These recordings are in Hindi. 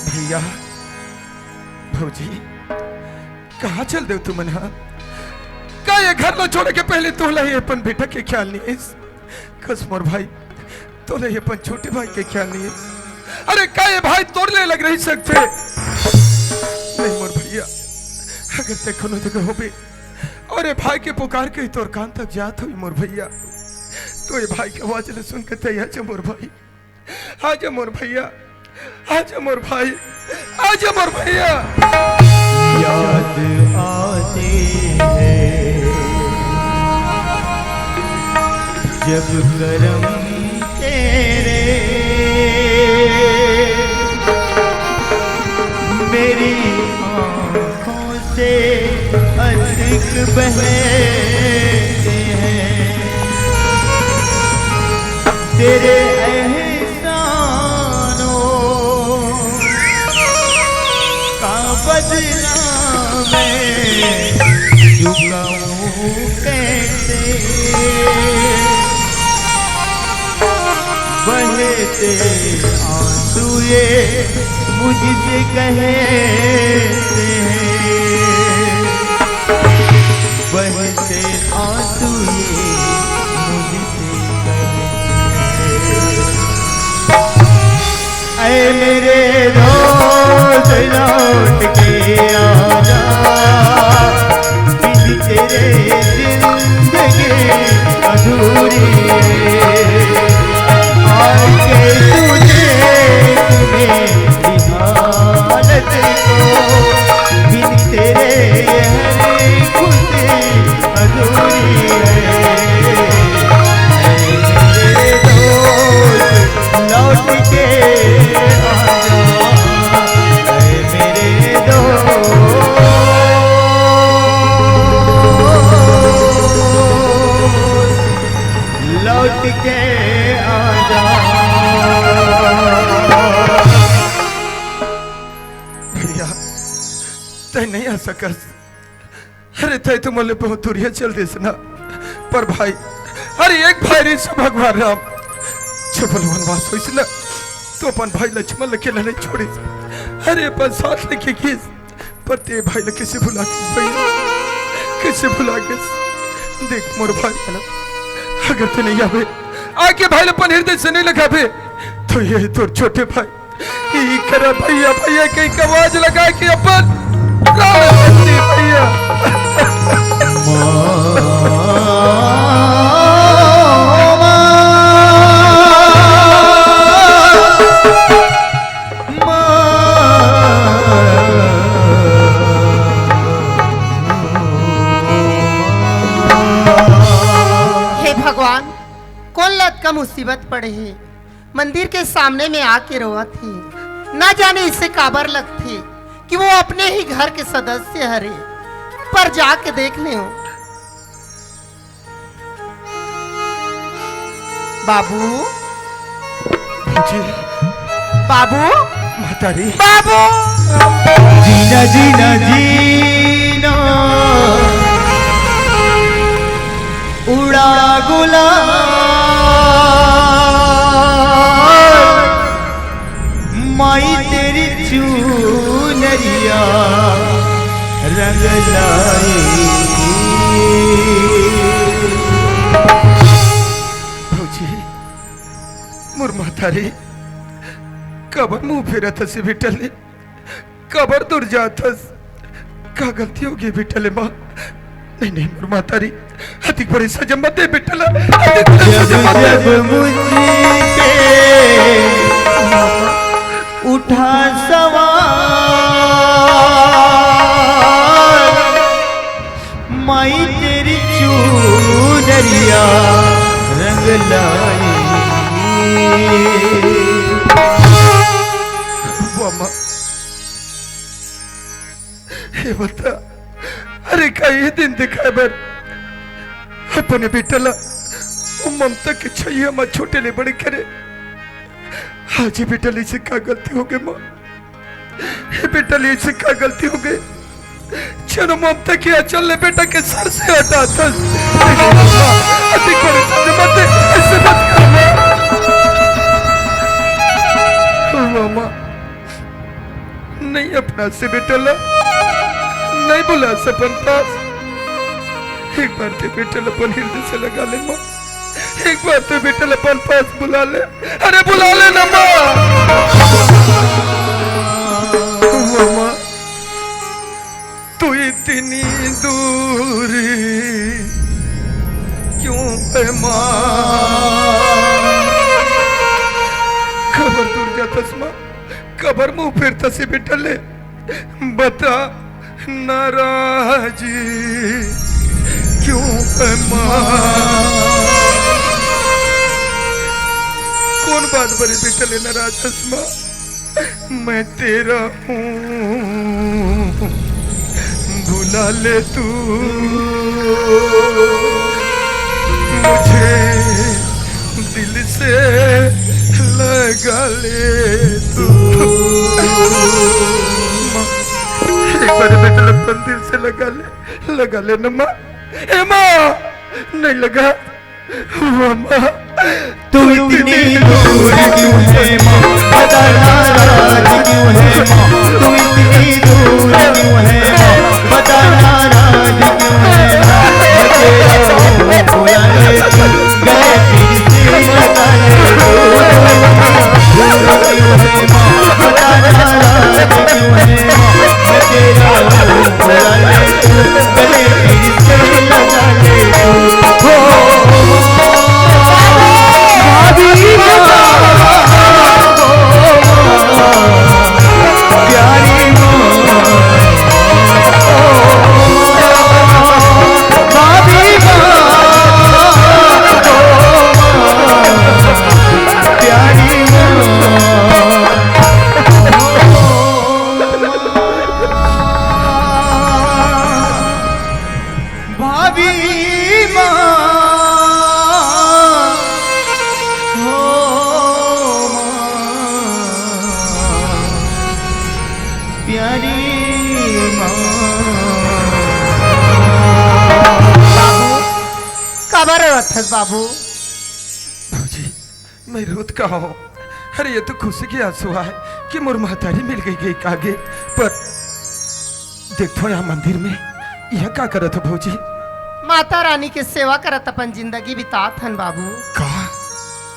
भैया भौजी कहाँ चल दे तुम ना का ये घर न छोड़ के पहले तोला ये अपन बेटा के ख्याल नहीं कस मोर भाई तोले ये अपन छोटे भाई के ख्याल नहीं। अरे का ये भाई तोड़ने लग रही सकते नहीं मोर भैया अगर देखो न तो हो भी और ये भाई के पुकार के तोर कान तक जात हुई मोर भैया तो ये भाई की आवाज ले सुन के तैयार मोर भाई आजा मोर भैया आजा मोर भाई आजा मोर भैया। याद आते हैं जब करम तेरे मेरी आँखों से अश्क बहते हैं तेरे बदला मैं झुकाऊं कैसे बहते आंसू ये मुझसे कहते हैं बहते आंसू ये मुझसे कहते हैं ऐ मेरे रोज लौट के आजा बिन तेरे जिंदगी अधूरी आके तुझे मेरी हालत को बिन तेरे हर खुशी अधूरी है मेरे दोस्त लौट के लौट के आजा भैया तय नहीं आ सकस अरे तय तो मोले बहुत दूरिया चल दे सना पर भाई अरे एक भाई रे से भगवान राम छपल वनवास होइस ना तो अपन भाई लक्ष्मण के नहीं छोड़े अरे अपन साथ लेके किस पर ते भाई ने किसे भुला के भैया किसे भुला के देख मोर भाई ना अगर तू नहीं आवे आके भाई अपन हृदय से नहीं लगावे तो ये तो छोटे भाई ये करा भैया भैया की आवाज लगा के अपन भैया का मुसीबत पड़े है मंदिर के सामने में आके रोआ थी ना जाने इससे काबर लगती कि वो अपने ही घर के सदस्य हरे पर जाके देख ले हो बाबू जी बाबू मातारी बाबू जीना जीना जीना उड़ा गुलाल माई तेरी चूनरिया रंग लाई भौजी मोर मातारी कबर मुंह फेरत से बिटले कबर दूर जातस का गलती होगी बिटले माँ नहीं नहीं मोर मातारी अधिक बड़ी सजा मत दे बिटला जब मुझे उठा सवाल माई तेरी चूनरिया रंग लाई हे बता अरे का ये दिन दिखाए बर अपने बेटला ममता के छैया माँ छोटे ले बड़े करे हाजी बेटली से क्या गलती हो गई माँ हे बेटली से क्या गलती हो गई चलो ममता की अचल ले बेटा के सर से हटा था ऐसे मत कर मामा नहीं अपना से बेटला नहीं बुला सपन पास। एक बार ते बेटल अपन हृदय से लगा ले माँ, एक बार ते बेटल अपन पास बुला ले, अरे बुला ले ना माँ। माँ तू इतनी दूरी क्यों है माँ? खबर दूर जातस माँ, खबर मुंह फिरता से बेटले, बता नाराजी क्यों है माँ? कौन बात बड़ी बेटले नाराज हस माँ? मैं तेरा हूँ भुला ले तू मुझे दिल से लगा ले तू। एक बार बेटा अपन दिल से लगा ले ना माँ। ए माँ नहीं लगा हुआ माँ। तू इतनी दूर क्यों है माँ, बता नाराज क्यों है माँ? तू इतनी दूर क्यों है माँ, बता नाराज क्यों है माँ? मैं तेरा हूँ बुला ले तू, गए फिर से लगा ले तू। दूर क्यों है माँ, बता नाराज क्यों है माँ? मैं तेरा हूँ बुला ले तू, गए फिर से लगा ले तू। बाबू जी मैं रोत कहा हूँ। अरे ये तो खुशी की आंसू है कि मोर महतारी मिल गई आगे। पर देखो यहाँ मंदिर में यह क्या करत हो भौजी? माता रानी की सेवा करत अपन जिंदगी बितात हन बाबू। का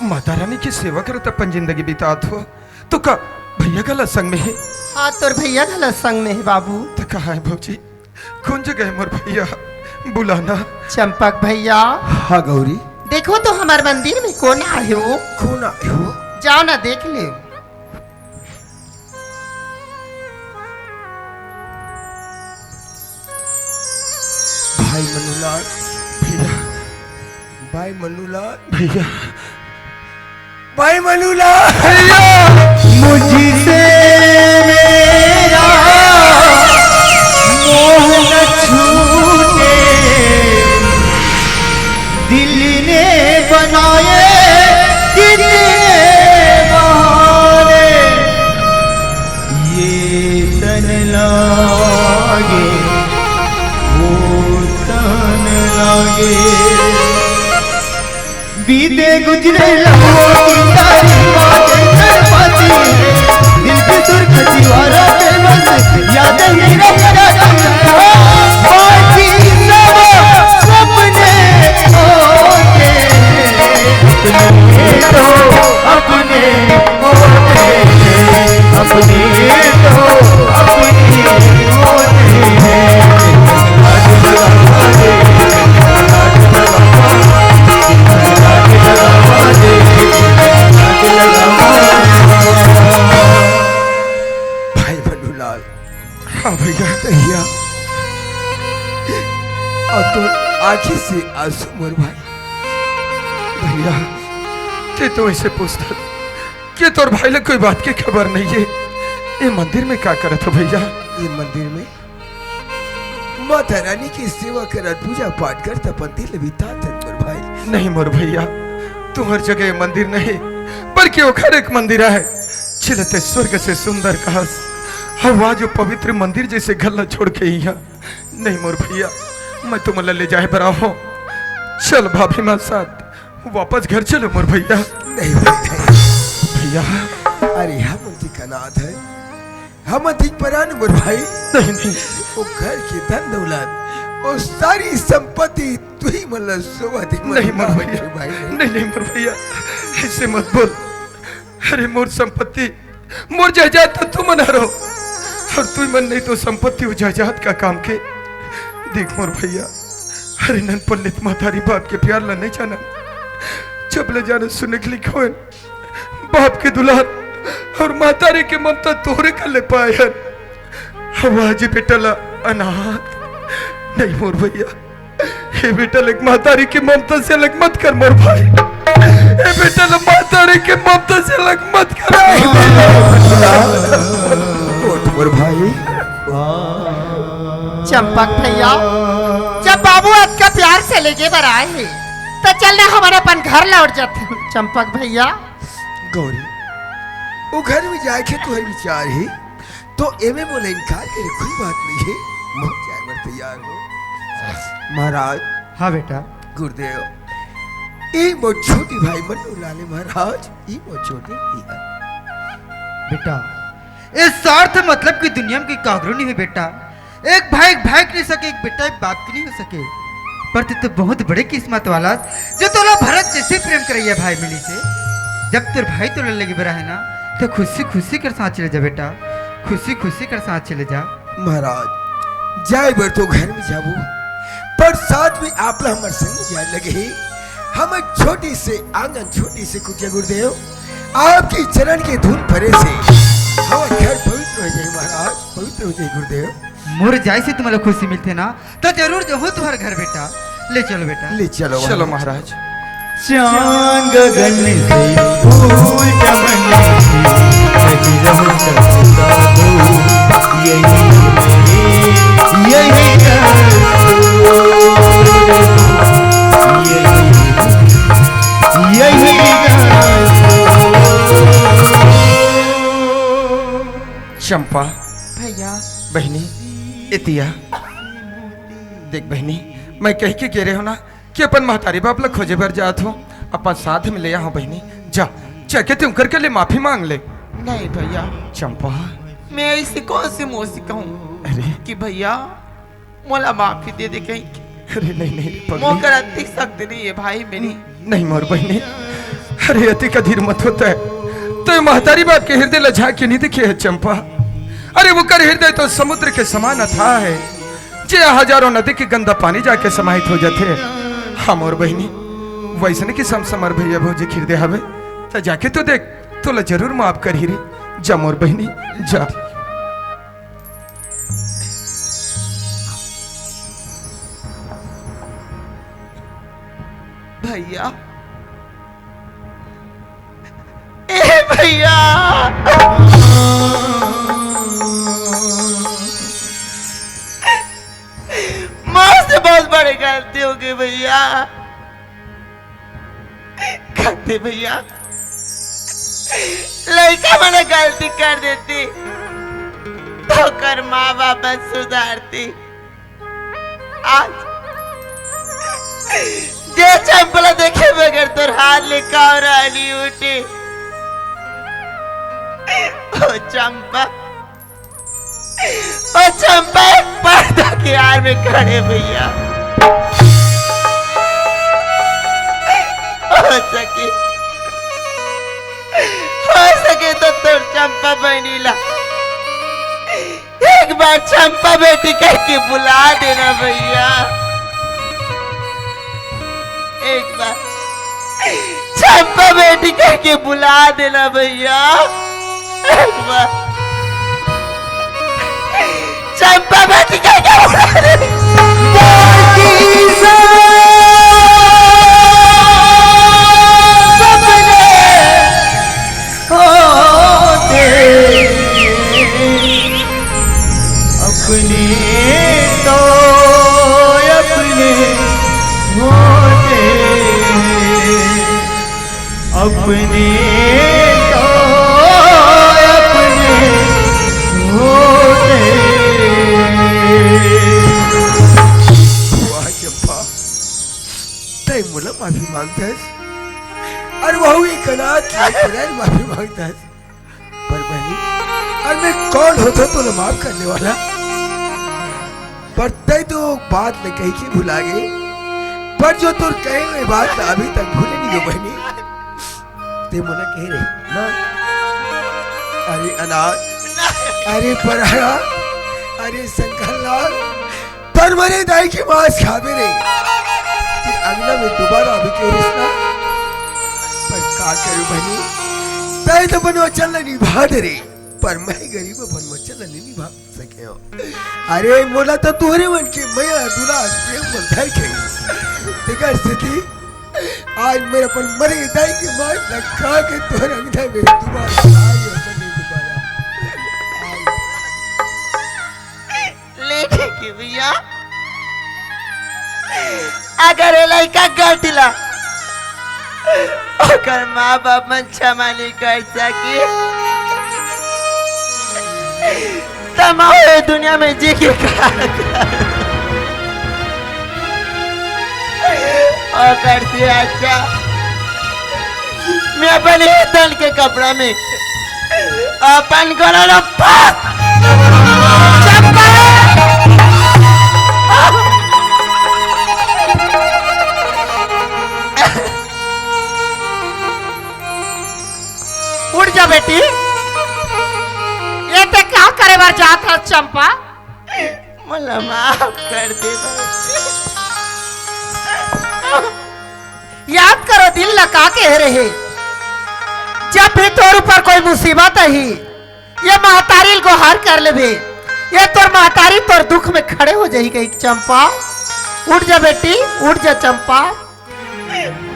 माता रानी की सेवा करत अपन जिंदगी बितात हो तो का भैया गलत संग में है? हाँ तोर भैया गलत संग में है बाबू। तो कहा है भौजी? कौन जगह है मोर भैया? बुलाना। चंपक भैया। हाँ गौरी। देखो तो हमारे मंदिर में कौन आए हो? कौन आए हो? जाओ ना देख ले। भाई मनुलाल भैया, भाई मनुलाल भैया, भाई मनुलाल भैया। मुझसे मेरा मोह न छूटे, दिल ने बनाए कितने बहाने, ये तन लागे वो तन लागे, बीते गुजरे लम्हों की तारीफ कर पाती है, दिल की सुर्खी वाला फेमस याद ही रह जाती है। बाकी सब सपने होते अपने होते अपने तो अपने होते हैं। भाई मनुलाल। हाँ भैया भैया और तो आंखें से आंसू मोर भाई। भैया ते तो ऐसे पूछता कि तोर भाई ले कोई बात की खबर नहीं है। ये मंदिर में क्या करत हो भैया? ये मंदिर में माता रानी की सेवा करत पूजा पाठ कर तपंती लबिता मोर भाई। नहीं मोर भैया तू हर जगह मंदिर नहीं पर क्यों हर एक मंदिर है छिलते स्वर्ग से सुंदर कहस हवा जो पवित्र मंदिर जैसे गला छोड़ के यहाँ। नहीं मोर भैया मैं तुम्हें ले जाए बरा हूँ। चल भाभी माँ साथ वापस घर चलो मोर भैया। नहीं भाई भैया अरे हम उनकी कनात है हम अधिक परान मोर भाई नहीं नहीं वो घर की धन दौलत वो सारी संपत्ति तू ही मतलब सोवती नहीं मोर भैया नहीं नहीं मोर भैया ऐसे मत बोल। अरे मोर संपत्ति मोर जायदाद तो तू मना रहो और तू मन नहीं तो संपत्ति और जायदाद का काम के देख मोर भैया। अरे नन पल्लित मातारी बाप के प्यार ला नहीं जाना जब ले जाना सुने के लिखो बाप के दुलार और मातारी के ममता तोहरे कर ले पाए अब आज बेटा ला अनाथ नहीं मोर भैया। हे बेटा लग मातारी की ममता से अलग मत कर मोर भाई। हे बेटा लग मातारी की ममता से अलग मत कर मोर भाई। चंपक भैया जब बाबू आज का प्यार से लेके बर आए हैं तो चलने हमारे अपन घर लौट जाते हैं। चंपक भैया गौरी वो घर में जाके तो है विचार है तो एमे बोले इनकार करे कोई बात नहीं है मोह जाए बर तैयार हो महाराज। हाँ बेटा। गुरुदेव ई मो छोटी भाई मन्नू लाले महाराज ई मो छोटी भैया बेटा इस स्वार्थ मतलब की दुनिया में कोई कागरू नहीं है बेटा। एक भाई नहीं सके, एक बेटा एक बाप की नहीं हो सके। पर तू तो बहुत बड़े किस्मत वाला जो तोला भरत जैसे प्रेम करैया भाई मिली से। जब तेरे भाई तो लगे बरा है ना तो खुशी कर साथ चले जा बेटा, खुशी कर साथ चले जा। महाराज जाए बर तो घर में जाबू पर साथ में आप हमारे संग जाए लगे हम छोटी से आंगन छोटी से कुछ गुरुदेव आपकी चरण के धूल भरे से हमारा घर पवित्र हो जाए महाराज, पवित्र हो जाए गुरुदेव। मोर जाए से तुम्हारा खुशी मिलते ना तो जरूर जो हो तुम्हारे घर बेटा। ले चलो बेटा, ले चलो चलो महाराज। चांद गगन से फूल चमन यही रहो सदा हो, यही चंपा भैया बहनी इतिया देख बहनी मैं कह के कह रहे हो ना कि अपन महतारी बाप ला खोजे भर जात हो अपन साथ में ले आओ बहनी। जा जाके तुम करके ले माफी मांग ले। नहीं भैया चंपा मैं ऐसे कौन से मुंह से कहूँ अरे कि भैया मोला माफी दे दे कहीं अरे नहीं नहीं पगली, मोकर अति सकते नहीं है भाई मेरी। नहीं मोर बहनी। अरे अति का धीर मत होता है तो महतारी बाप के हृदय लजा के नहीं दिखे है चंपा। अरे वो कर हृदय तो समुद्र के समान अथाह है जे हजारों नदी के गंदा पानी जाके समाहित हो जाते हैं। हम और बहनी वैसने की समर भैया भौजी हृदय हवे तो जाके तो देख तो जरूर माफ कर ही रे। जा मोर बहनी जा। भैया ए भैया माँ से बहुत बड़ी गलती हो गई भैया। कहते भैया लड़का मैंने गलती कर देती तो कर माँ बाप सुधारती। आज जे चंपला देखे बगैर तोर हाथ लेका और आली उठी ओ चंपा एक पर्दा के आड़ में खड़े भैया। हो सके तो तोर चंपा बहनी ला एक बार चंपा बेटी कह के बुला देना भैया। एक बार चंपा बेटी कह के बुला देना भैया। एक बार चंपा बेटी कह के बुला देना। अपने तो अपने होते अपने तो अपने होते। वाह चंपा तय मुला माफी मांगता है और वह एक अनाथ माफी मांगता है पर बहनी और मैं कौन हो तो माफ करने वाला, पर तय तो बात न कही के भुला गए, पर जो तुर कहे हुए बात अभी तक भूले नहीं हो बहनी। ते मुझे कह रहे ना, अरे अनाथ, अरे पराया, अरे शंकर लाल, पर मरे दाई की मांस खावे रे, ते अगला में दोबारा अभी कह रही ना, पर का करूं बहनी, तय तो बनो चलना निभा दे रे, पर मैं गरीब बन चलना नहीं निभा सके हो। अरे मोला तो तोहरे मन के मैया दूल्हा प्रेम में धर के तेकर स्थिति आज मेरे पर मरे दाई की मांस न खा के तोहरे अंगना में दोबारा आई हो बने दोबारा लेके की भैया अगर ये लड़का गलतीला ओकर माँ बाप मन क्षमा नहीं कर सकी तमाम दुनिया में जी के और से अच्छा मैं अपने तन के कपड़ा में अपन घरों उठ जा बेटी, ये ते क्या करे बार जात है चंपा? मुझे माफ कर दे याद करो दिल लगा के रहे, जब भी तोर ऊपर कोई मुसीबत आई ये महतारी को हार कर ले, ये तोर महतारी तोर दुख में खड़े हो जाएगी। चंपा उठ जा बेटी, उठ जा चंपा,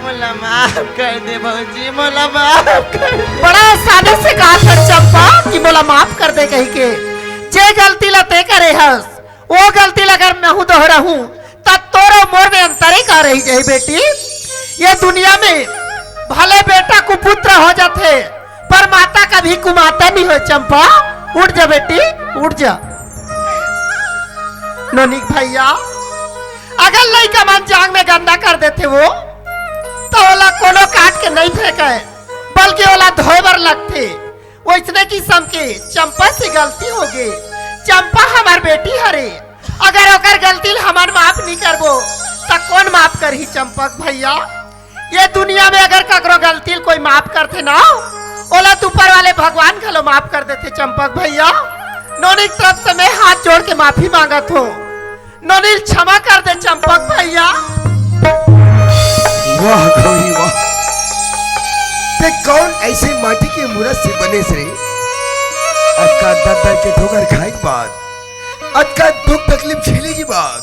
मुझे माफ कर दे भौजी, मुझे माफ कर दे। बड़ा आसानी से कहा था चंपा कि बोला माफ कर दे कही के, जे गलती लते करे हस वो गलती अगर मैं हूं दोहरा हूं तब तोरो मोर में अंतरे का रही जाए बेटी। ये दुनिया में भले बेटा कुपुत्र हो जाते पर माता कभी कुमाता नहीं हो। चंपा उठ जा बेटी, उठ जा। नोनिक भैया अगर लड़का मन जांग में गंदा कर देते वो तो ओला कोनो काट के नहीं फेंके बल्कि ओला धोए बर लगते। वो इतने किस्म के चंपा से गलती हो गई। चंपा हमार बेटी हरे, अगर ओकर गलती हमार माफ नहीं करबो तो कौन माफ करही चंपक भैया। ये दुनिया में अगर ककरो गलती कोई माफ करते ना ओला ऊपर वाले भगवान घलो माफ कर देते चंपक भैया। नोनिल तरफ से मैं हाथ जोड़ के माफी मांगत हूँ, नोनिल क्षमा कर दे चंपक भैया। वाह गौरी वाह, ते कौन ऐसे माटी के मूरत से बने से अक्का दर के ठोकर खाए के बाद, अक्का दुख तकलीफ झेले की बात,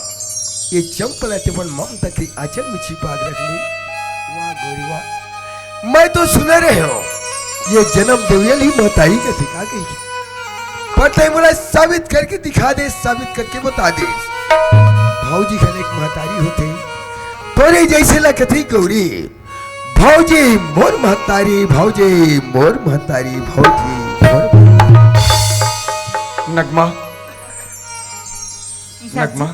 ये चंपला तेवन ममता की आंचल में छिपा के रख ली। वाह गौरी वाह, मैं तो सुना रहे हो ये जन्म देवियल ही महतारी का सिखा गई, पर तय मुझे साबित करके दिखा दे, साबित करके बता दे। भाऊजी घर एक महतारी होते तोरे जैसे लगती गौरी, भौजी मोर महतारी, भौजी मोर महतारी, भौजी मोर नगमा, नगमा,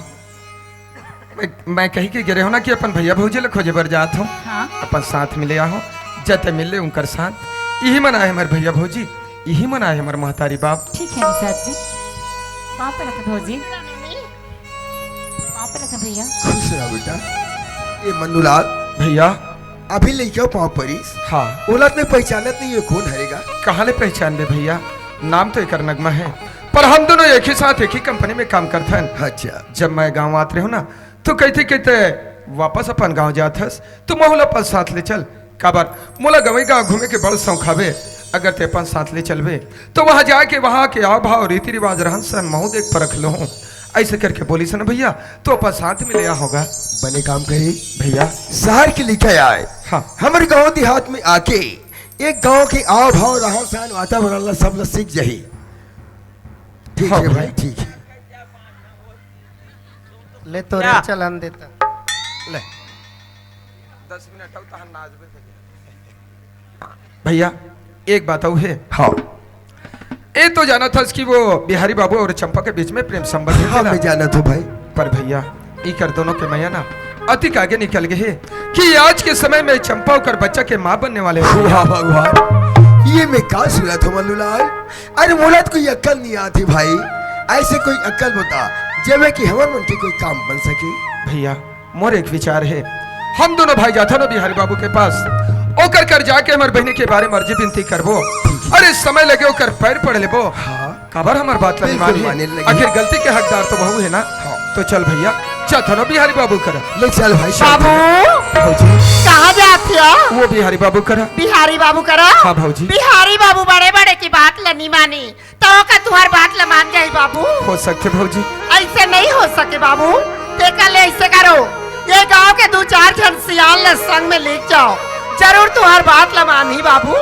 मैं कही के गिरे हो ना कि अपन भैया भौजी ले खोजे बर जात हो। हाँ? अपन साथ मिले आहो, जते मिले उनकर साथ यही मना है हमारे भैया भौजी, यही मना है हमारे महतारी बाप। ठीक है निषाद जी, पाँव पे रखे भौजी, पाँव पे रखे भैया। खुश रहो बेटा। ये मन्नूलाल भैया अभी लेके पाँव परिस, हाँ औलत में पहचानत नहीं है कौन हरेगा। कहाँ ले पहचान दे भैया, नाम तो एक नगमा है पर हम दोनों एक ही साथ एक ही कंपनी में काम करते हैं। अच्छा जब मैं गांव आते रहो ना तो कहते कहते वापस अपन गांव जात हस तो मोहला अपन साथ ले चल, काबर मोला गवई गाँव घूमे के बड़ शौक हवे, अगर ते अपन साथ ले चलबे तो वहां जाके वहां के आव भाव रीति रिवाज रहन सहन महू देख परख लो। ऐसे करके बोली सन भैया तो अपन साथ में लिया होगा। बने काम करे भैया शहर के लिखे आए, हाँ हमारे गांव देहात में आके एक गांव के आव भाव रहन सहन वातावरण सब लोग सीख जाही। ठीक हाँ है भाई, भाई। ठीक है। ले तो रे चलन देता ले 10 मिनट भैया एक बात और है। हाँ ये तो जाना था कि वो बिहारी बाबू और चंपा के बीच में प्रेम संबंध हाँ है मैं जाना तो भाई, पर भैया इकर दोनों के मैया ना अति आगे निकल गए हैं कि आज के समय में चंपा होकर बच्चा के माँ बनने वाले हैं। वाह भगवान, ये मैं कहा सुना था मल्लूलाल। अरे मोला तो कोई अक्ल नहीं आती भाई, ऐसे कोई अक्ल बता जब कि हमारे मन के कोई काम बन सके। भैया मोर एक विचार है, हम दोनों भाई जाता ना बिहारी बाबू के पास, ओकर कर जाके हमारे बहनी के बारे में अर्जी बिनती करबो। अरे समय लगे ओकर पैर पड़ लेबो। हाँ खबर हमार बात लगी बिल्कुल माने मानी, लगी। आखिर गलती के हकदार तो बहू है ना। हाँ। तो चल भैया चल ना बिहारी बाबू करा। ले चल भाई। बाबू भौजी कहाँ जाते हो? वो बिहारी बाबू करा। बिहारी बाबू करो। हाँ भौजी। बिहारी बाबू बड़े बड़े की बात ला नहीं मानी तो का तुम्हार बात ला मान जाए बाबू। हो सकते भौजी। ऐसे नहीं हो सके बाबू, देखा ले ऐसे करो, ये गांव के 2-4 जन सियाल ले संग में लेके जाओ, जरूर तुम्हार बात ला मानी बाबू।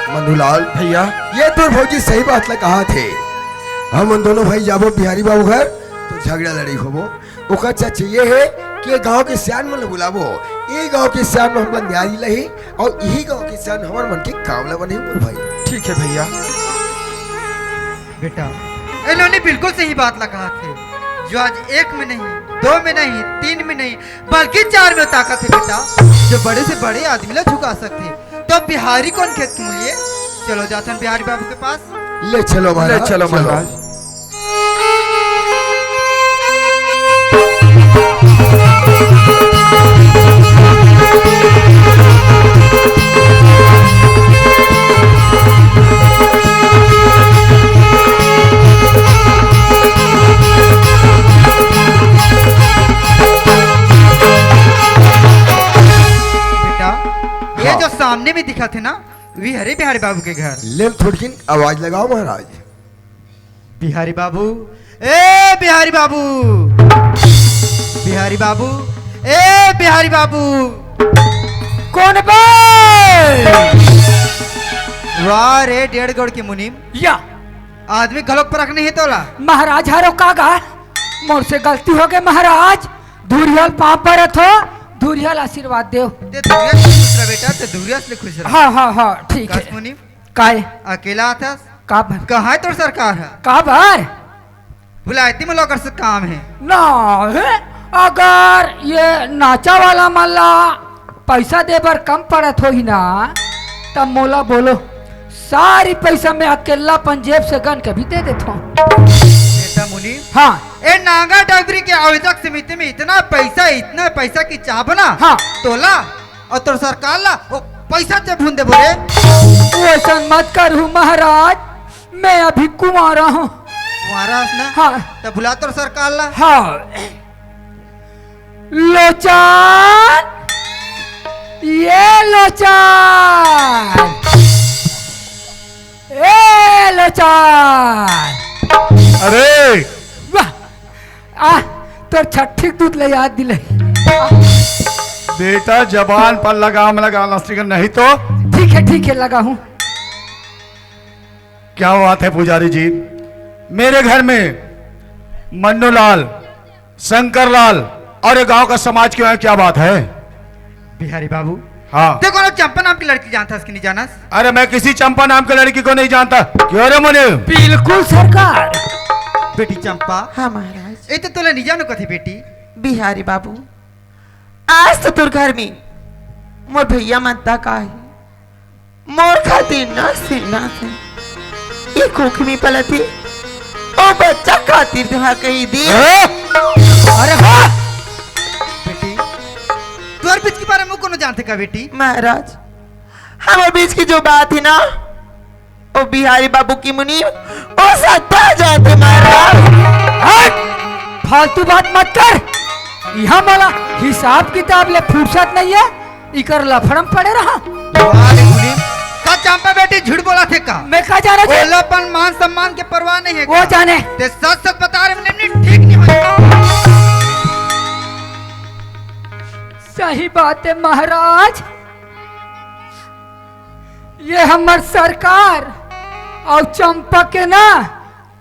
मनुलाल भैया ये तो भौजी सही बात ला कहा थे। हम उन दोनों भाई जाबो बिहारी बाबू घर तो झगड़ा लड़ी होबो। ओकर चाचा ये है कि ये गांव के सियान मन बुलाबो, ये गांव के सियान में हमला न्यारी लही और यही गांव के सियान हमार मन के काम ला बने मोर भाई। ठीक है भैया। बेटा इन्होंने बिल्कुल सही बात लगा थे, जो आज 1 में नहीं, 2 में नहीं, 3 में नहीं, बल्कि 4 में ताकत है बेटा, जो बड़े से बड़े आदमी ला झुका सकते। तो बिहारी कौन खेत के मूल्य? चलो जाते हैं बिहारी बाबू के पास। ले चलो ले महाराज, चलो महाराज। ये जो सामने में दिखा थे ना, वी हरे बिहारी बाबू के घर। ले थोड़ी आवाज लगाओ महाराज। बिहारी बाबू, ए बिहारी बाबू, बिहारी बाबू, ए बिहारी बाबू। कौन बे? वाह रे 1.5 गौड़ की मुनीम, या आदमी गलत पर रखने ही तोला। महाराज हारो कागा, मोर से गलती हो गई महाराज, धूरियल पाप पर थो, धूरियल आशीर्वाद देव। ते दुरिया से खुश रह बेटा, ते दुरिया से खुश रह। हाँ हाँ हाँ ठीक काश है। मुनीम काय अकेला था, काबर कहाँ है तोर सरकार है? काबर भुलायती में लोकर से काम है। ना है, अगर ये नाचा वाला मल्ला पैसा दे बर कम पड़त हो ही ना, तब मोला बोलो, सारी पैसा मैं अकेला पंजेब से गन के भी दे देता हूँ। बेटा मुनीम, हाँ ए नागा डगरी के आयोजक समिति में इतना पैसा की चाह ना, हाँ। तोला और तोर सरकार ला वो पैसा ते भून दे बोले। वैसा मत करूँ महाराज, मैं अभी कुंवारा हूँ। तुम्हारा ना हाँ तो भुला तोर सरकार ला। हाँ लोचान, ये लोचान, ए लोचान। अरे वाह, आ तो छठी दूध ले याद दिले। बेटा जबान पर लगाम लगा नहीं तो ठीक है लगा हूँ। क्या बात है पुजारी जी, मेरे घर में मन्नूलाल, शंकरलाल और ये गांव का समाज क्यों है, क्या बात है? बिहारी बाबू, हाँ देखो ना चंपा नाम की लड़की जानता उसकी नहीं जाना? अरे मैं किसी चंपा नाम की लड़की को नहीं जानता। क्यों रे मुने? बिल्कुल सरकार। बेटी चंपा, हाँ महाराज। ये तो तोले नहीं जानो कथी बेटी। बिहारी बाबू, आज तो तुर घर में मोर भैया माता का है, मोर खातिर ना से ये कोख में पलती ओ बच्चा खातिर तुहा कही दी। अरे हाँ बेटी, तोर बीच के बारे में कोनो जानते का बेटी? महाराज, हमारे बीच की जो बात है ना, ओ बिहारी बाबू की मुनीम ओ सत्ता जाते महाराज। हट! फालतू बात मत कर, यहाँ वाला हिसाब किताब ले फुर्सत नहीं है, इकर लफड़म पड़े रहा। वाह मुनीम, का चंपा बेटी झूठ बोला थे का? मैं कहा जा रहा ओलापन मान सम्मान के परवाह नहीं है वो जाने। ते सच बता रहे मैंने, ठीक नहीं है। सही बात है महाराज, ये हमार सरकार और चंपा के ना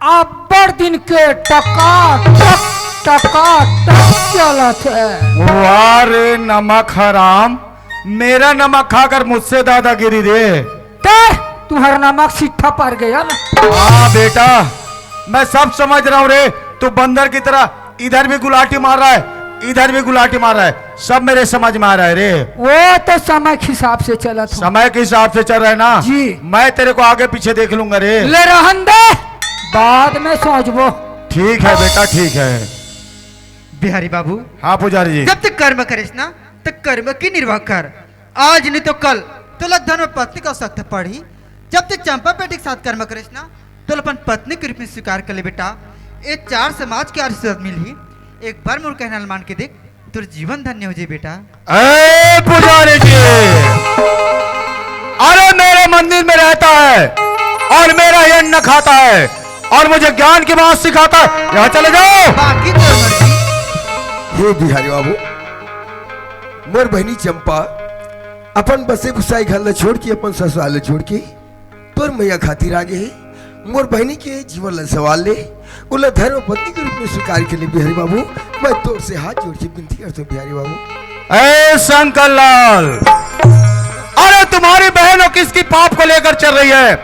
आप बड़ दिन के टका टक चलत है। वाह रे नमक हराम, मेरा नमक खाकर मुझसे दादागिरी रे। तुम्हारा नमक सिट्ठा पड़ गया ना। हाँ बेटा, मैं सब समझ रहा हूँ रे, तू बंदर की तरह इधर भी गुलाटी मार रहा है, इधर भी गुलाटी मार रहा है, सब मेरे समझ में आ रहा है रे। वो तो समय के हिसाब से चला था। समय के हिसाब से चल रहा है ना जी। मैं तेरे को आगे पीछे देख लूंगा रे। ले रहन दे, बाद में सोचबो। ठीक है बेटा ठीक है। बिहारी बाबू, हाँ पुजारी जी। जब तक कर्म करेस ना तो कर्म की निर्वाह कर। आज नहीं तो कल तो धर्म पत्नी का सख्त पड़ी। जब तक चंपा बेटी के साथ कर्म करेस ना तो अपन पत्नी के रूप में स्वीकार कर ले बेटा। ये 4 समाज की आशीर्वाद मिली। एक बार मोर कहना मान के देख, तुर जीवन धन्य हो जाए बेटा। ए पुजारी जी, अरे मेरे मंदिर में रहता है और मेरा अन्न खाता है और मुझे ज्ञान की बात सिखाता है। यहाँ चले जाओ। बाकी तो मर्जी। हे बिहारी बाबू, मोर बहनी चंपा अपन बसे भुसाई घर छोड़ के अपन ससुराल छोड़ के तोर मैया खातिर आगे है। मोर बहनी के जीवन ला सवाल ले उला धर्म पत्नी के रूप में स्वीकार के लिए बिहारी बाबू मैं तोर से हाथ जोड़ के विनती करता हूँ बिहारी बाबू। ए शंकर लाल, अरे तुम्हारी बहन और किसकी पाप को लेकर चल रही है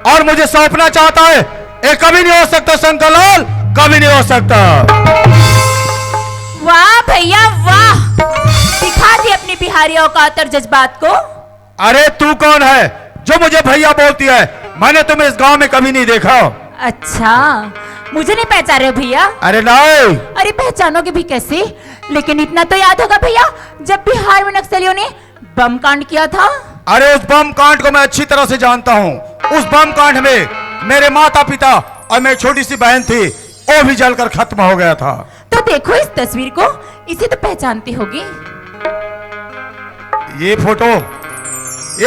और मुझे सौंपना चाहता है? ये कभी नहीं हो सकता शंकर लाल, कभी नहीं हो सकता। वाह भैया वाह, दिखा दी अपनी बिहारी औकात और जज्बात को। अरे तू कौन है जो मुझे भैया बोलती है? मैंने तुम्हें इस गांव में कभी नहीं देखा। अच्छा, मुझे नहीं पहचान रहे हो भैया? अरे नहीं। अरे पहचानोगे भी कैसे? लेकिन इतना तो याद होगा भैया, जब बिहार में नक्सलियों ने बम कांड किया था। अरे उस बम कांड को मैं अच्छी तरह से जानता हूँ। उस बम कांड में मेरे माता पिता और मेरी छोटी सी बहन थी, वो भी जलकर खत्म हो गया था। तो देखो इस तस्वीर को, इसे तो पहचानती होगी। ये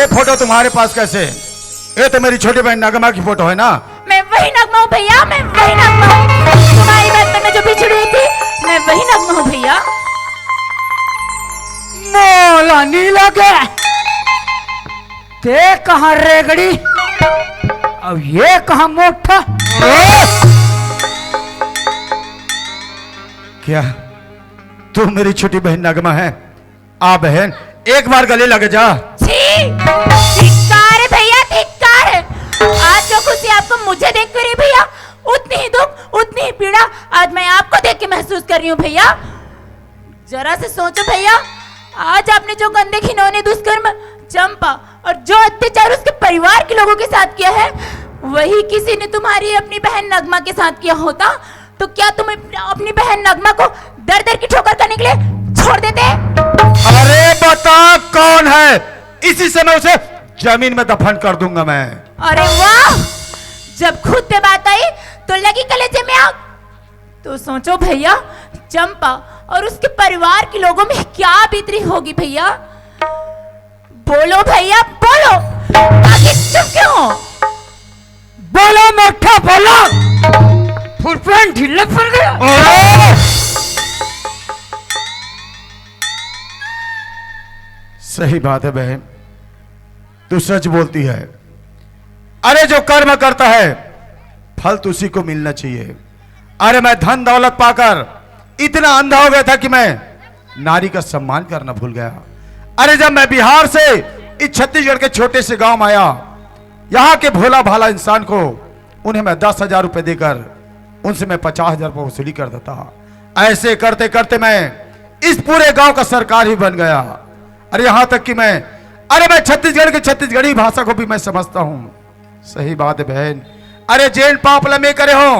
फोटो तुम्हारे पास कैसे? ये तो मेरी छोटी बहन नगमा की फोटो है ना? मैं वही नगमा हूँ भैया, मैं वही नगमा हूँ। तुम्हारी बात में जो बिछड़ी हुई थी, मैं वही नगमा हूँ भैया। मोला नहीं लगे, ते कहाँ रेगड़ी, अब ये कहाँ मोटा। क्या तू मेरी छोटी बहन नगमा है? आ बहन, एक बार गले लग जा। छी, धिक्कार है भैया, धिक्कार है। आज जो खुशी आपको मुझे देख कर भैया, उतनी ही दुख, उतनी ही पीड़ा आज मैं आपको देख के महसूस कर रही हूँ भैया। जरा से सोचो भैया, आज आपने जो गंदे घिनौने दुष्कर्म चंपा और जो अत्याचार उसके परिवार के लोगों के साथ किया है, वही किसी ने तुम्हारी अपनी बहन नगमा के साथ किया होता तो क्या तुम अपनी बहन नगमा को दर दर की ठोकर करने के लिए छोड़ देते? अरे बता कौन है? इसी समय उसे जमीन में दफन कर दूंगा मैं। अरे वाह, जब खुद पे बात आई तो लगी कलेजे में आग। तो सोचो भैया, चंपा और उसके परिवार के लोगों में क्या बीतरी होगी भैया। बोलो भैया बोलो, आगे चुप क्यों हो? बोलो मोटा बोलो, फुलपेन ढीले पड़ गया। सही बात है बहन, तू सच बोलती है। अरे जो कर्म करता है फल तो उसी को मिलना चाहिए। अरे मैं धन दौलत पाकर इतना अंधा हो गया था कि मैं नारी का सम्मान करना भूल गया। अरे जब मैं बिहार से इस छत्तीसगढ़ के छोटे से गांव में आया, यहाँ के भोला भाला इंसान को उन्हें मैं 10,000 रुपए देकर उनसे मैं 50,000 रुपये वसूली कर देता। ऐसे करते करते मैं इस पूरे गांव का सरकार ही बन गया। अरे यहाँ तक कि मैं छत्तीसगढ़ के छत्तीसगढ़ी भाषा को भी मैं समझता हूँ। सही बात है बहन। अरे जेन पाप लमे करे हो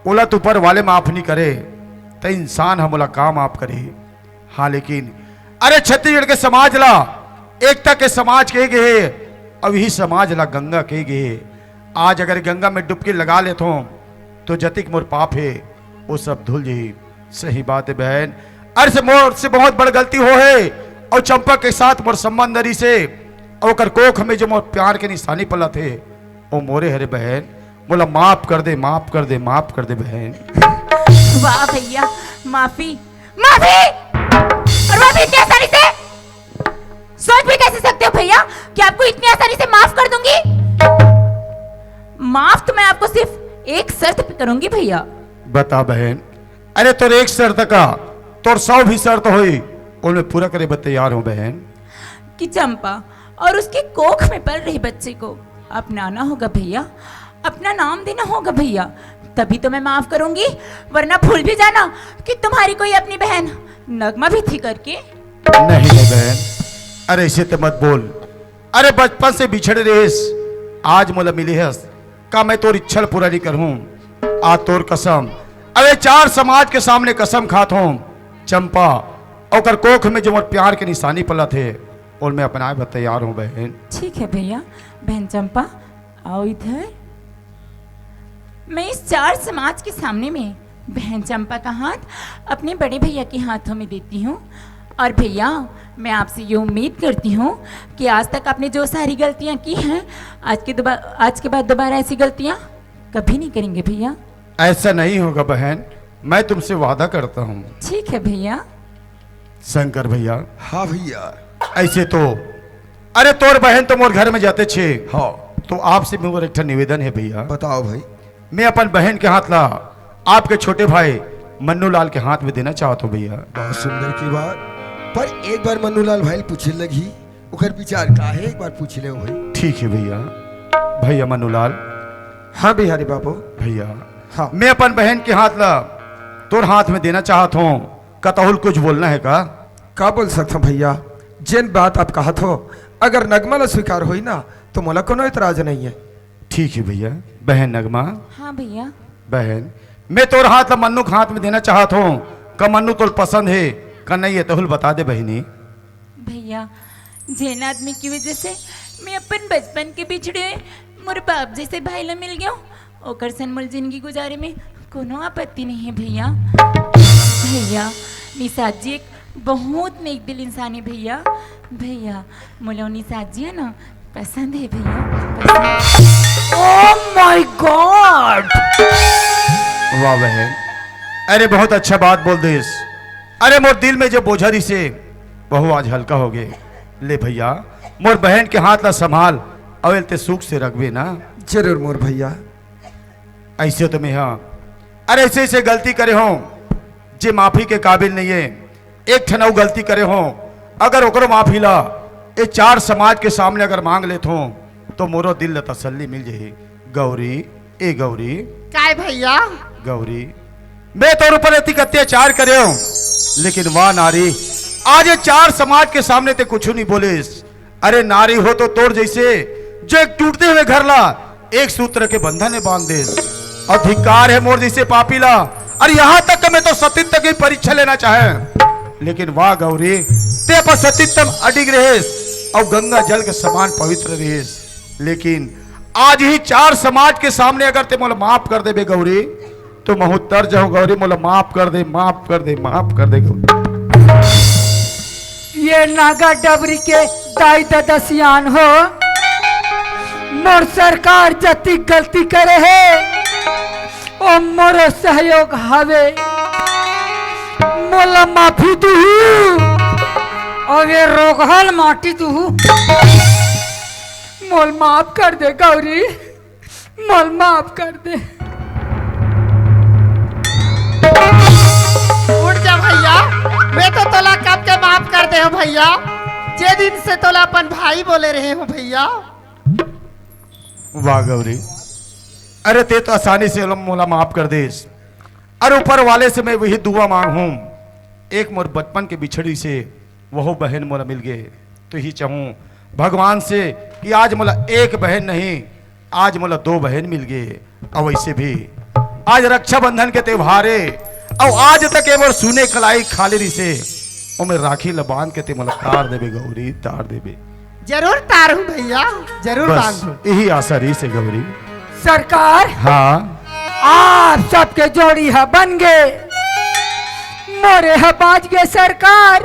उलट ऊपर वाले माफ नहीं करे तो इंसान हम बोला काम आप करे। हाँ लेकिन अरे छत्तीसगढ़ के समाज ला एकता के समाज के गए, अब यही समाज ला गंगा के गए। आज अगर गंगा में डुबकी लगा ले तो जतिक मोर पाप है वो सब धुल जाई। सही बात है बहन। अरे से मोर से बहुत बड़ गलती हो है और चंपा के साथ मोर संबंध रही से और कोख में जो मोर प्यार के निशानी पला थे वो मोरे हरे बहन। बोला माफ कर दे माफ कर दे माफ कर दे बहन। वाह भैया, माफी माफी और माफी इतनी आसानी से सोच भी कैसे सकते हो भैया कि आपको इतनी आसानी से माफ कर दूंगी? माफ तो मैं आपको सिर्फ एक शर्त पे करूंगी भैया। बता बहन। अरे तोर एक शर्त का तोर 100 भी शर्त हुई उनमें पूरा करे बत तैयार हो बहन। कि चंपा और उसके कोख में पल रही बच्चे को अपनाना होगा भैया, अपना नाम देना होगा भैया, तभी तो मैं माफ करूंगी। वरना भूल भी जाना कि तुम्हारी कोई अपनी बहन नगमा भी थी करके। नहीं नहीं बहन, अरे ऐसे तो मत बोल। अरे बचपन से बिछड़े रेस आज मोला मिली है का मैं तोर इच्छा पूरा नहीं करूं। आज तोर कसम, अरे 4 समाज के सामने कसम खात हूं। चंपा और कोख में जो मोर प्यार के निशानी पला थे और मैं अपनाए बत तैयार हूं बहन। ठीक है भैया। बहन चंपा आओ इधर। मैं इस 4 समाज के सामने में बहन चंपा का हाथ अपने बड़े भैया के हाथों में देती हूँ। और भैया मैं आपसे ये उम्मीद करती हूँ कि आज तक आपने जो सारी गलतियाँ की हैं आज के बाद दोबारा ऐसी गलतियाँ कभी नहीं करेंगे भैया। ऐसा नहीं होगा बहन, मैं तुमसे वादा करता हूँ। ठीक है भैया। शंकर भैया। हाँ भैया। ऐसे तो अरे तोर बहन तो मोर घर में जाते छे। हाँ तो आपसे मोर एक निवेदन है भैया। बताओ भाई। मैं अपन बहन के हाथ ला आपके छोटे भाई मन्नू लाल के हाथ में देना चाहता हूँ भैया। बहुत सुंदर की बात, पर एक बार मन्नूलाल भाई पूछे लगी उकर विचार का है, एक बार पूछ ले भाई। ठीक है भैया। भैया मन्नूलाल। हाँ बिहारी बाबू। भैया हाँ। मैं अपन बहन के हाथ ला तोर हाथ में देना चाहता हूँ। कतहुल कुछ बोलना है का बोल सकता भैया, जिन बात आप कहत हो अगर नगमा ला स्वीकार हुई ना तो मोला कोनो इतराज नहीं है। ठीक है भैया। बहन नगमा। हाँ भैया। बहन मैं तोर हाथ ला मन्नू के हाथ में देना चाहता हूँ। का मन्नू तोर पसंद है का नहीं है तहुल बता दे बहनी। भैया जैन आदमी की वजह से मैं अपन बचपन के बिछड़े मोर बाप जैसे भाई ला मिल गया ओकर सनमल जिंदगी गुजारे में कोनो आपत्ति नहीं है भैया। भैया निषाद जी एक बहुत नेक दिल इंसान है भैया। भैया मोला निषाद जी है ना पसंद है भैया। Oh my God. वाह बहन, अरे बहुत अच्छा बात बोल देस। अरे मोर दिल में जो बोझरी से बहु आज हल्का हो गए। ले भैया मोर बहन के हाथ ला संभाल अवेल ते सुख से रखबे ना। जरूर मोर भैया। ऐसे तो मैं हाँ अरे ऐसे ऐसे गलती करे हो जे माफी के काबिल नहीं है। एक ठनऊ गलती करे हो अगर ओकरो माफी ला ये 4 समाज के सामने अगर मांग लेत हो तो मोरो दिल ला तसल्ली मिल जाए। गौरी ए गौरी। काय भैया? गौरी मैं तोर ऊपर इतनी अत्याचार करे हो लेकिन वाह नारी आज ये 4 समाज के सामने ते कुछ नहीं बोलिस। अरे नारी हो तो तोर जैसे जो एक टूटते हुए घर ला एक सूत्र के बंधन में बांध दे। अधिकार है मोर जैसे पापी ला। अरे यहाँ तक कि मैं तो सतीत्व की परीक्षा लेना चाहे लेकिन वाह गौरी ते पर सतीत्व अडिग रहेस और गंगा जल के समान पवित्र रहेस। लेकिन आज ही 4 समाज के सामने अगर ते मोला माफ कर दे बे गौरी तो महुत्तर जाओ गौरी मोला माफ कर दे माफ कर दे माफ कर दे गौरी। ये नागा डबरी के दाई ददसियान हो मोर सरकार जति गलती करे है ओ मोरो सहयोग हवे मोला माफी दूँ और ये रोगहल माटी दूँ। मोल माफ कर दे गौरी, मोल माफ कर दे। उठ जा भैया, मैं तो तोला कब के माफ कर दे हो भैया। जे दिन से तोला अपन भाई बोले रहे हो भैया। वाह गौरी, अरे ते तो आसानी से मोला माफ कर दे। अरे ऊपर वाले से मैं वही दुआ मांगूं एक मोर बचपन के बिछड़ी से वह बहन मोला मिल गए तो ही चाहूं भगवान से कि आज मोला एक बहन नहीं आज मोला 2 बहन मिल गए। और वैसे भी आज रक्षाबंधन के त्योहारे और आज तक मोर सुने कलाई खाली रही से और मैं राखी लबान के ते मोला तार देबे गौरी तार देबे। जरूर तारू भैया, जरूर बस बांधू। यही आशा रही से गौरी। सरकार हाँ आप सबके जोड़ी है बन गए मोरे है बाज गए सरकार।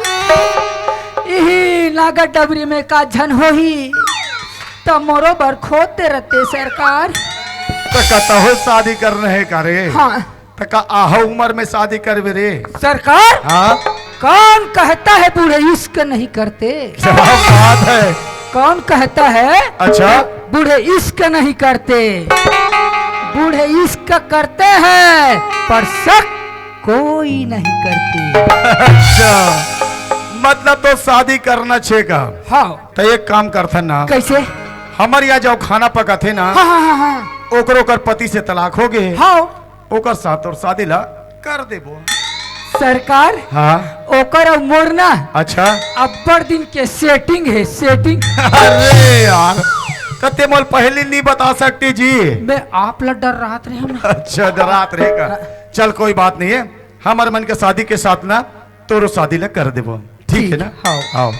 यही नागा डबरी में का झन हो ही तो मोरो बर खोदते रहते सरकार। तो कहता हो शादी करना है का रे? हाँ तो का आह उम्र में शादी कर रे? सरकार हाँ कौन कहता है बूढ़े इश्क नहीं करते? क्या बात है? कौन कहता है अच्छा बूढ़े इश्क नहीं करते? बूढ़े इश्क करते हैं पर शक कोई नहीं करते। अच्छा मतलब तो शादी करना छेगा। हाँ तो एक काम करता ना कैसे? हमारे यहाँ जो खाना पका थे ना हाँ हाँ हाँ ओकर ओकर पति से तलाक हो गए हाँ ओकर साथ और शादी ला कर देबो। सरकार हाँ ओकर अब मोड़ना अच्छा। अब्बर दिन के सेटिंग है सेटिंग। अरे यार कते मोल पहले नहीं बता सकती जी। मैं आप लोग डर रहा थे हम। अच्छा रात रहेगा। चल कोई बात नहीं है, हमारे मन के शादी के साथ ना तोरो शादी लग कर देवो, ठीक है ना? हाँ। आओ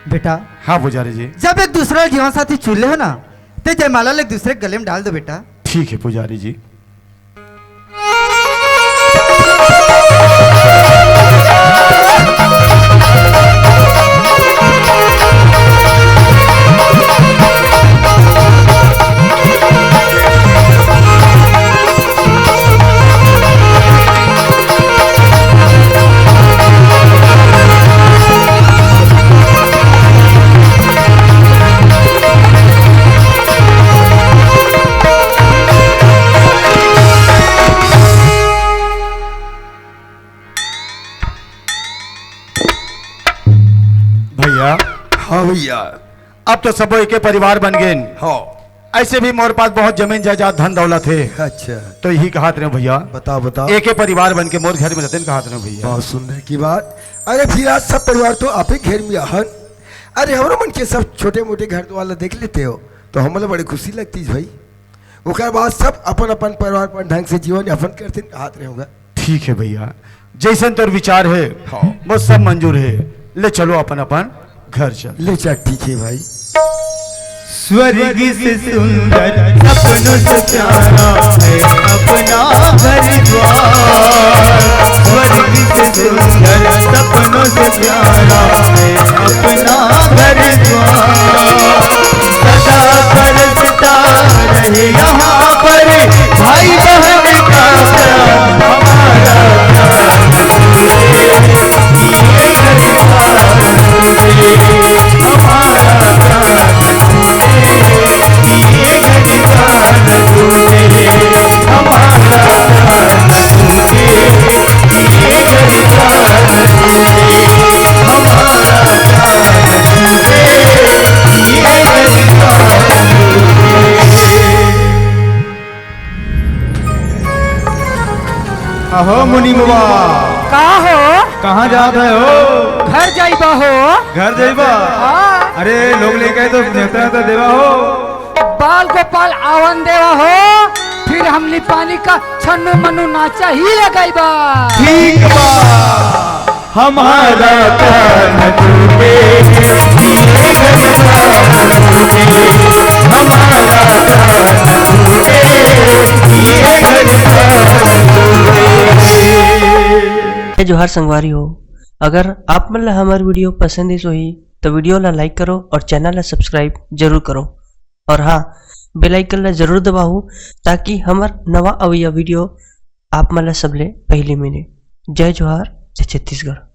बेटा हाँ पुजारी जी। जब एक दूसरा जीवन साथी चुन ले हो ना तो जयमाला एक दूसरे के गले में डाल दो बेटा। ठीक है पुजारी जी। भैया हाँ भैया। अब तो सब एक परिवार बन गए। हाँ ऐसे भी मोर पास बहुत जमीन जायदाद धन दौलत है, अच्छा तो यही कहा रहे भैया। बताओ बताओ। एक ही परिवार बन के मोर घर में रहते कहा रहे भैया। बहुत सुंदर की बात। अरे फिर आज सब परिवार तो आप ही घर में आहन। अरे हमारे मन के सब छोटे मोटे घर वाला देख लेते हो तो हम बड़ी खुशी लगती है भाई। उसके बाद सब अपन अपन परिवार पर ढंग से जीवन यापन करते हाथ रहे होगा। ठीक है भैया, जैसन तोर विचार है वो सब मंजूर है। ले चलो अपन अपन घर चल। ले चल ठीक है भाई। स्वर्ग से सुंदर सपनों से प्यारा है अपना घर द्वार। स्वर्ग से सुंदर सपनों से प्यारा है अपना घर द्वार। सदा बरसता रहे यहाँ पर भाई बहन का प्यार हमारा अहो मुनि बाबा का हो कहाँ जात है हो? घर जाइबा हो। घर जाइबा? हाँ। अरे लोग लेके तो नेता नेता देवा हो। बाल गोपाल आवन देवा हो, फिर हमली पानी का छन्नू मनु नाचा ही लगाइबा। ठीक बा हमारा कान टूटे जोहार संगवारी हो। अगर आप मन ला हमार वीडियो पसंद है ही तो वीडियो ला लाइक करो और चैनल ला सब्सक्राइब जरूर करो। और हाँ बेल आइकन ला जरूर दबाओ ताकि हमार नवा अवैया वीडियो आप मन ला सबले पहले मिले। जय जोहार, जय छत्तीसगढ़।